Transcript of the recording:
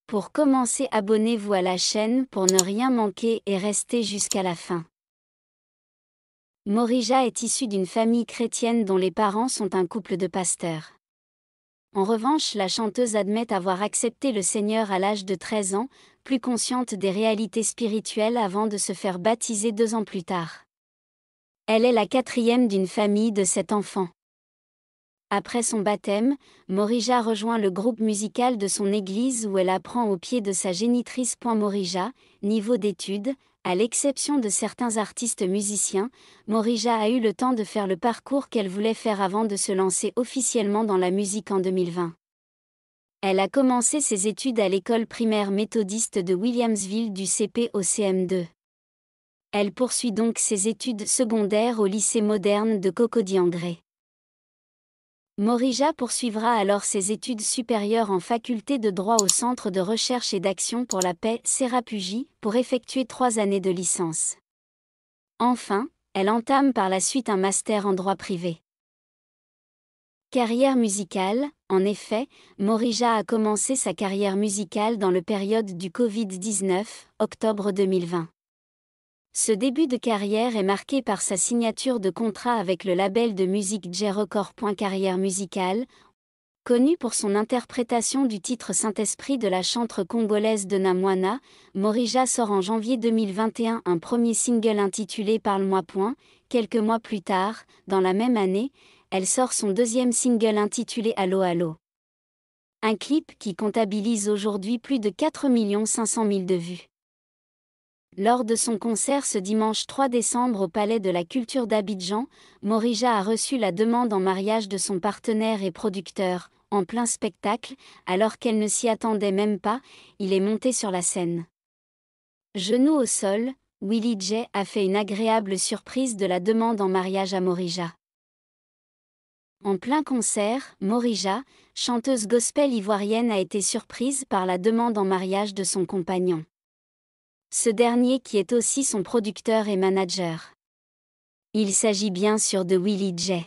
Pour commencer, abonnez-vous à la chaîne pour ne rien manquer et rester jusqu'à la fin. Morija est issue d'une famille chrétienne dont les parents sont un couple de pasteurs. En revanche, la chanteuse admet avoir accepté le Seigneur à l'âge de 13 ans, plus consciente des réalités spirituelles avant de se faire baptiser 2 ans plus tard. Elle est la 4e d'une famille de 7 enfants. Après son baptême, Morija rejoint le groupe musical de son église où elle apprend au pied de sa génitrice. Morija, niveau d'études, à l'exception de certains artistes musiciens, Morija a eu le temps de faire le parcours qu'elle voulait faire avant de se lancer officiellement dans la musique en 2020. Elle a commencé ses études à l'école primaire méthodiste de Williamsville du CP au CM2. Elle poursuit donc ses études secondaires au lycée moderne de Cocody-en-Grès. Morija poursuivra alors ses études supérieures en faculté de droit au Centre de recherche et d'action pour la paix Serapuji pour effectuer 3 années de licence. Enfin, elle entame par la suite un master en droit privé. Carrière musicale. En effet, Morija a commencé sa carrière musicale dans le période du Covid-19, octobre 2020. Ce début de carrière est marqué par sa signature de contrat avec le label de musique J-Record. Carrière musicale. Connue pour son interprétation du titre Saint-Esprit de la chanteuse congolaise Dona Mwana, Morija sort en janvier 2021 un premier single intitulé Parle-moi. Quelques mois plus tard, dans la même année, elle sort son deuxième single intitulé Allo Allo. Un clip qui comptabilise aujourd'hui plus de 4 500 000 de vues. Lors de son concert ce dimanche 3 décembre au Palais de la Culture d'Abidjan, Morija a reçu la demande en mariage de son partenaire et producteur. En plein spectacle, alors qu'elle ne s'y attendait même pas, il est monté sur la scène. Genou au sol, Willie J a fait une agréable surprise de la demande en mariage à Morija. En plein concert, Morija, chanteuse gospel ivoirienne, a été surprise par la demande en mariage de son compagnon. Ce dernier qui est aussi son producteur et manager. Il s'agit bien sûr de Willie J.